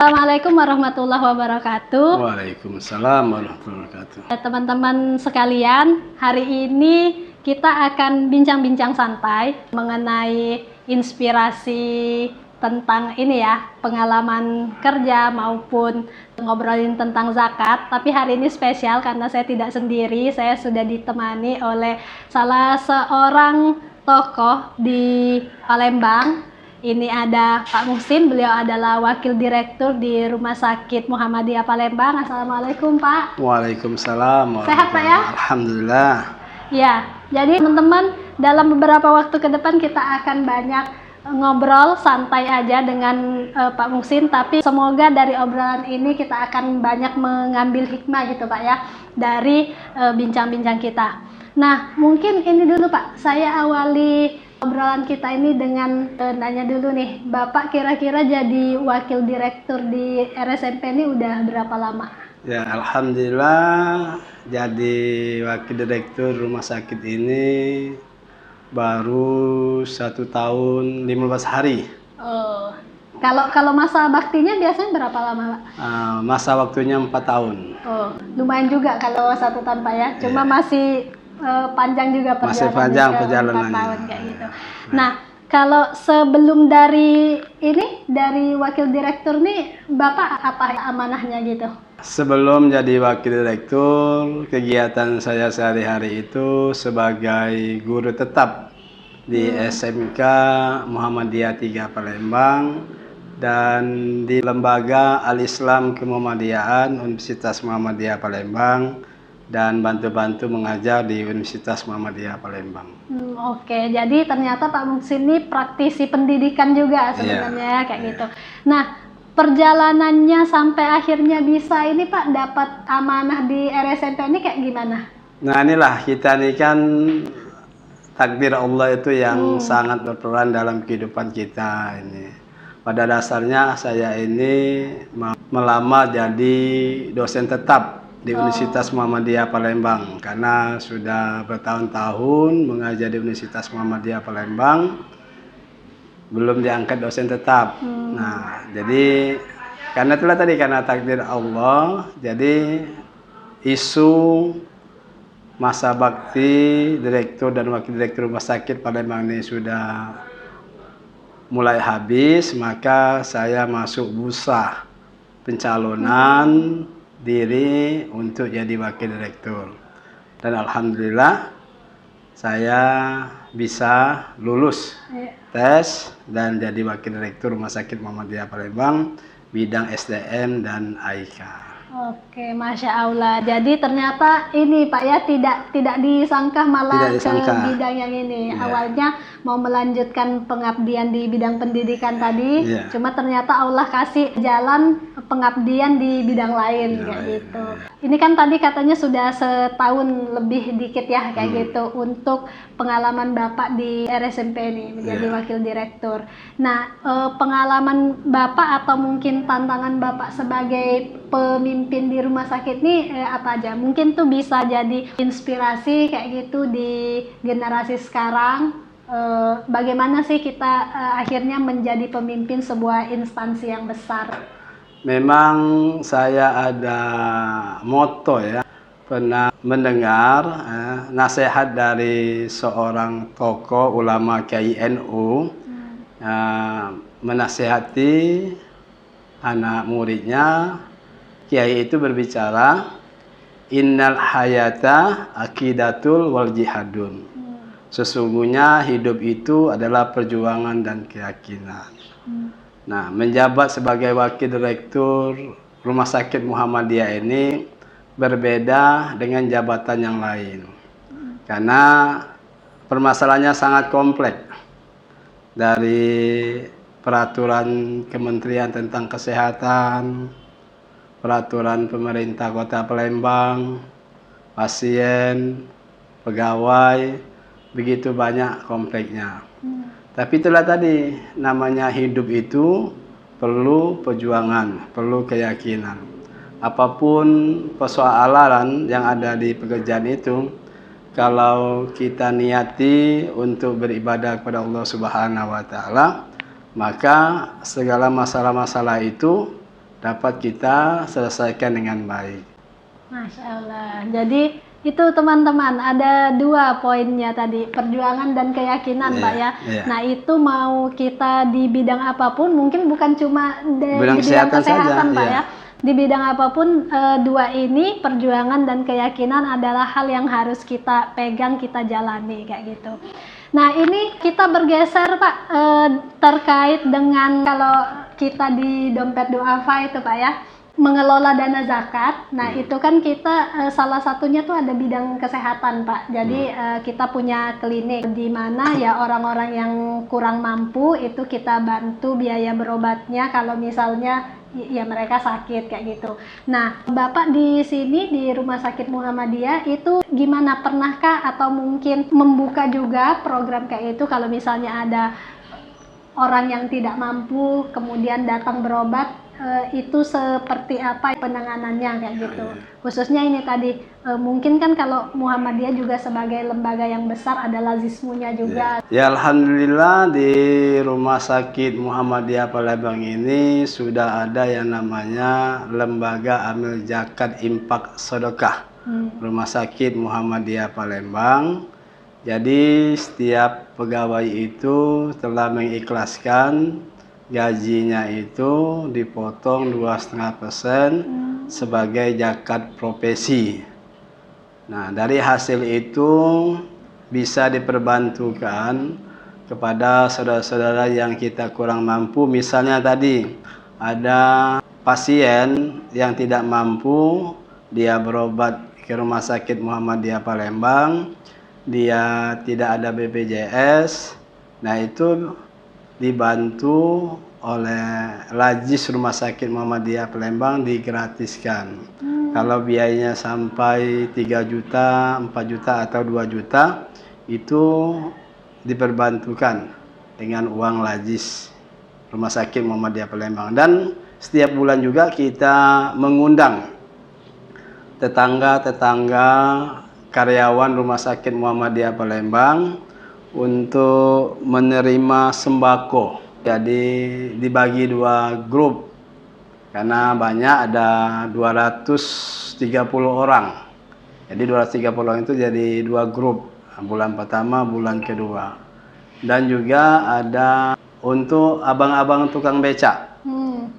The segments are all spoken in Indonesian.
Assalamualaikum warahmatullahi wabarakatuh. Waalaikumsalam warahmatullahi wabarakatuh. Teman-teman sekalian, hari ini kita akan bincang-bincang santai mengenai inspirasi tentang ini ya, pengalaman kerja maupun ngobrolin tentang zakat. Tapi hari ini spesial karena saya tidak sendiri, saya sudah ditemani oleh salah seorang tokoh di Palembang. Ini ada Pak Muhsin, beliau adalah Wakil Direktur di Rumah Sakit Muhammadiyah Palembang. Assalamualaikum Pak. Waalaikumsalam. Sehat Pak ya? Alhamdulillah. Ya, jadi teman-teman dalam beberapa waktu ke depan kita akan banyak ngobrol santai aja dengan Pak Muhsin. Tapi semoga dari obrolan ini kita akan banyak mengambil hikmah gitu Pak ya, dari bincang-bincang kita. Nah, mungkin ini dulu Pak, saya awali obrolan kita ini dengan nanya dulu nih, Bapak kira-kira jadi wakil direktur di RSMP ini udah berapa lama? Ya, alhamdulillah jadi wakil direktur rumah sakit ini baru 1 tahun 15 hari. Oh, kalau masa baktinya biasanya berapa lama Pak? Masa waktunya 4 tahun. Oh, lumayan juga kalau 1 tahun Pak ya. Cuma masih panjang juga perjalanan. Masih panjang 4 perjalanannya. tahun kayak gitu. Nah, kalau sebelum dari wakil direktur nih, Bapak apa amanahnya gitu? Sebelum jadi wakil direktur, kegiatan saya sehari-hari itu sebagai guru tetap di SMK Muhammadiyah 3 Palembang dan di Lembaga Al-Islam Kemuhammadiyahan Universitas Muhammadiyah Palembang dan bantu-bantu mengajar di Universitas Muhammadiyah Palembang. Oke, jadi ternyata Pak Muhsin ini praktisi pendidikan juga sebenarnya kayak gitu. Nah, perjalanannya sampai akhirnya bisa ini Pak dapat amanah di RSMP ini kayak gimana? Nah, inilah kita ini kan takdir Allah itu yang sangat berperan dalam kehidupan kita ini. Pada dasarnya saya ini melamar jadi dosen tetap di Universitas Muhammadiyah Palembang karena sudah bertahun-tahun mengajar di Universitas Muhammadiyah Palembang, belum diangkat dosen tetap. Nah, jadi karena itulah tadi, karena takdir Allah, jadi isu masa bakti direktur dan wakil direktur rumah sakit Palembang ini sudah mulai habis, maka saya masuk bursa pencalonan diri untuk jadi wakil direktur. Dan alhamdulillah saya bisa lulus tes dan jadi wakil direktur Rumah Sakit Muhammadiyah Palembang bidang SDM dan AIK. Oke, Masya Allah. Jadi ternyata ini Pak ya tidak disangka malah ke bidang yang ini. Awalnya mau melanjutkan pengabdian di bidang pendidikan tadi, cuma ternyata Allah kasih jalan pengabdian di bidang lain kayak gitu. Ini kan tadi katanya sudah 1 tahun lebih dikit ya kayak gitu untuk pengalaman Bapak di RSMP ini menjadi wakil direktur. Nah, pengalaman Bapak atau mungkin tantangan Bapak sebagai pemimpin di rumah sakit ini apa aja? Mungkin tuh bisa jadi inspirasi kayak gitu di generasi sekarang. Bagaimana sih kita akhirnya menjadi pemimpin sebuah instansi yang besar? Memang saya ada moto ya, pernah mendengar nasihat dari seorang tokoh ulama Kiai NU menasihati anak muridnya. Kiai itu berbicara, innal hayata akidatul wal jihadun. Sesungguhnya hidup itu adalah perjuangan dan keyakinan. Nah, menjabat sebagai wakil direktur Rumah Sakit Muhammadiyah ini berbeda dengan jabatan yang lain. Karena permasalahannya sangat kompleks. Dari peraturan kementerian tentang kesehatan, peraturan pemerintah Kota Palembang, pasien, pegawai, begitu banyak kompleksnya. Tapi itulah tadi, namanya hidup itu perlu perjuangan, perlu keyakinan. Apapun persoalan yang ada di pekerjaan itu, kalau kita niati untuk beribadah kepada Allah Subhanahu wa Ta'ala, maka segala masalah-masalah itu dapat kita selesaikan dengan baik. Masya Allah. Jadi itu teman-teman ada 2 poinnya tadi, perjuangan dan keyakinan, Pak ya. Nah itu mau kita di bidang apapun, mungkin bukan cuma di bidang kesehatan Pak ya. Di bidang apapun 2 ini, perjuangan dan keyakinan adalah hal yang harus kita pegang, kita jalani kayak gitu. Nah ini kita bergeser Pak terkait dengan kalau kita di Dompet Duafa itu Pak ya, mengelola dana zakat. Nah itu kan kita salah satunya tuh ada bidang kesehatan Pak. Jadi kita punya klinik di mana ya orang-orang yang kurang mampu itu kita bantu biaya berobatnya kalau misalnya ya mereka sakit kayak gitu. Nah, Bapak di sini di Rumah Sakit Muhammadiyah itu gimana, pernahkah atau mungkin membuka juga program kayak itu kalau misalnya ada orang yang tidak mampu kemudian datang berobat, itu seperti apa penanganannya kayak gitu. Khususnya ini tadi mungkin kan kalau Muhammadiyah juga sebagai lembaga yang besar ada lazismunya juga. Ya alhamdulillah di Rumah Sakit Muhammadiyah Palembang ini sudah ada yang namanya Lembaga Amil Zakat Infak Sedekah. Rumah Sakit Muhammadiyah Palembang. Jadi setiap pegawai itu telah mengikhlaskan gajinya itu dipotong 2,5% sebagai zakat profesi. Nah, dari hasil itu bisa diperbantukan kepada saudara-saudara yang kita kurang mampu. Misalnya tadi ada pasien yang tidak mampu, dia berobat ke Rumah Sakit Muhammadiyah Palembang, dia tidak ada BPJS, nah itu dibantu oleh Lajis Rumah Sakit Muhammadiyah Palembang digratiskan. Kalau biayanya sampai 3 juta, 4 juta atau 2 juta itu diperbantukan dengan uang Lajis Rumah Sakit Muhammadiyah Palembang. Dan setiap bulan juga kita mengundang tetangga-tetangga karyawan Rumah Sakit Muhammadiyah Palembang untuk menerima sembako. Jadi dibagi 2 grup karena banyak, ada 230 orang. Jadi 230 orang itu jadi 2 grup, bulan pertama, bulan kedua. Dan juga ada untuk abang-abang tukang becak.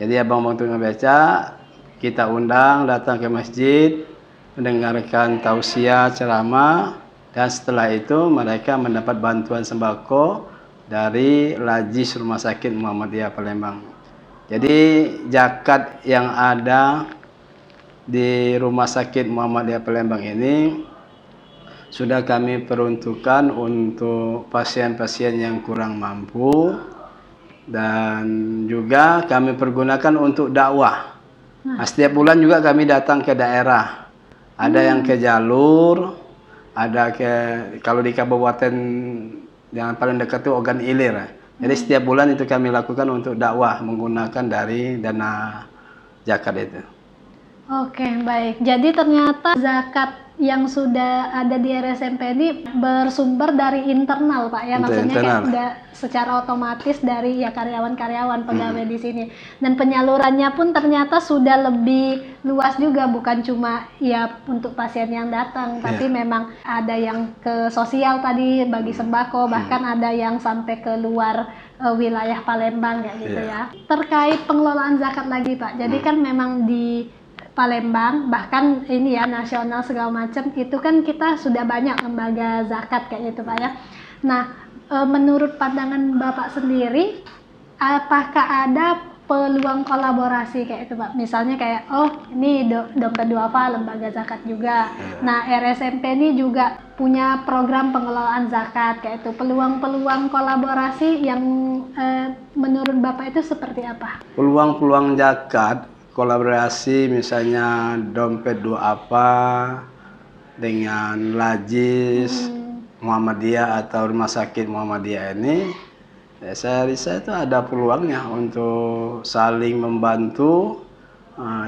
Jadi abang-abang tukang becak kita undang datang ke masjid, mendengarkan tausiah ceramah, dan setelah itu mereka mendapat bantuan sembako dari Lajis Rumah Sakit Muhammadiyah Palembang. Jadi zakat yang ada di Rumah Sakit Muhammadiyah Palembang ini sudah kami peruntukkan untuk pasien-pasien yang kurang mampu, dan juga kami pergunakan untuk dakwah. Nah, setiap bulan juga kami datang ke daerah. Ada yang ke Jalur, ada kalau di kabupaten yang paling dekat itu Ogan Ilir. Jadi setiap bulan itu kami lakukan untuk dakwah menggunakan dari dana zakat itu. Oke, baik. Jadi ternyata zakat yang sudah ada di RSMP ini bersumber dari internal, Pak ya. Maksudnya kayak udah secara otomatis dari ya karyawan-karyawan pegawai di sini. Dan penyalurannya pun ternyata sudah lebih luas juga, bukan cuma ya untuk pasien yang datang, tapi memang ada yang ke sosial tadi bagi sembako, bahkan ada yang sampai ke luar wilayah Palembang kayak gitu ya. Terkait pengelolaan zakat lagi, Pak. Jadi kan memang di Palembang, bahkan ini ya nasional segala macam, itu kan kita sudah banyak lembaga zakat kayak gitu Pak ya. Nah, menurut pandangan Bapak sendiri, apakah ada peluang kolaborasi kayak itu Pak? Misalnya kayak, oh ini Dompet Duafa lembaga zakat juga. Nah, RSMP ini juga punya program pengelolaan zakat kayak itu. Peluang-peluang kolaborasi yang menurut Bapak itu seperti apa? Peluang-peluang zakat kolaborasi misalnya Dompet Duafa dengan Lajis Muhammadiyah atau Rumah Sakit Muhammadiyah ini, saya rasa itu ada peluangnya untuk saling membantu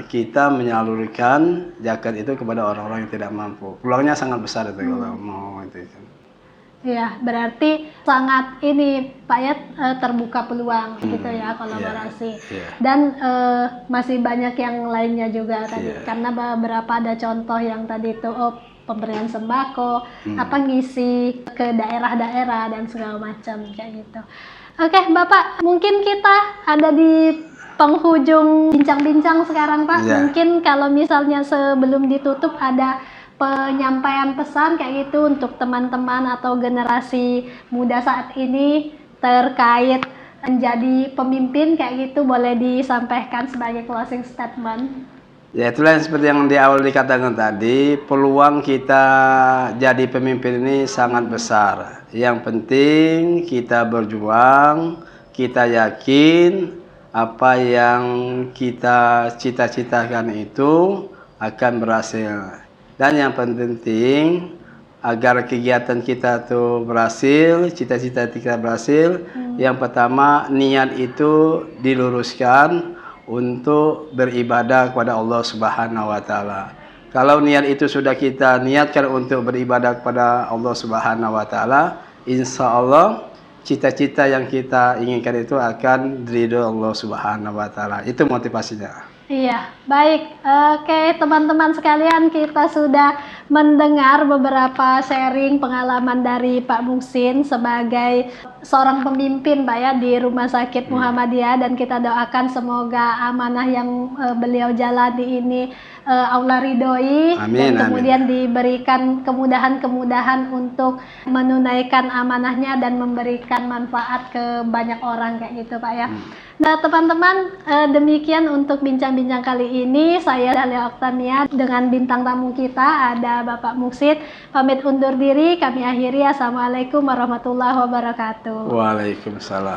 kita menyalurkan zakat itu kepada orang-orang yang tidak mampu. Peluangnya sangat besar itu kalau mau itu. Iya, berarti sangat ini Pak ya, terbuka peluang gitu ya kolaborasi. Dan masih banyak yang lainnya juga tadi, karena beberapa ada contoh yang tadi itu pemberian sembako, apa ngisi ke daerah-daerah dan segala macam kayak gitu. Oke, Bapak, mungkin kita ada di penghujung bincang-bincang sekarang, Pak. Mungkin kalau misalnya sebelum ditutup ada penyampaian pesan kayak gitu untuk teman-teman atau generasi muda saat ini terkait menjadi pemimpin kayak gitu, boleh disampaikan sebagai closing statement. Ya, itulah yang seperti yang di awal dikatakan tadi, peluang kita jadi pemimpin ini sangat besar. Yang penting kita berjuang, kita yakin apa yang kita cita-citakan itu akan berhasil. Dan yang penting agar kegiatan kita tuh berhasil, cita-cita kita berhasil, yang pertama niat itu diluruskan untuk beribadah kepada Allah Subhanahu wa taala. Kalau niat itu sudah kita niatkan untuk beribadah kepada Allah Subhanahu wa taala, insya Allah cita-cita yang kita inginkan itu akan diridho Allah Subhanahu wa taala. Itu motivasinya. Iya, baik. Oke, teman-teman sekalian, kita sudah mendengar beberapa sharing pengalaman dari Pak Muhsin sebagai seorang pemimpin, Pak ya, di Rumah Sakit Muhammadiyah, dan kita doakan semoga amanah yang beliau jalani ini Allah ridhoi, dan kemudian diberikan kemudahan-kemudahan untuk menunaikan amanahnya dan memberikan manfaat ke banyak orang kayak gitu, Pak ya. Nah, teman-teman, demikian untuk bincang-bincang kali ini. Saya Dalia Oktania dengan bintang tamu kita ada Bapak Muhsin. Pamit undur diri, kami akhiri. Assalamualaikum warahmatullahi wabarakatuh. Waalaikumsalam.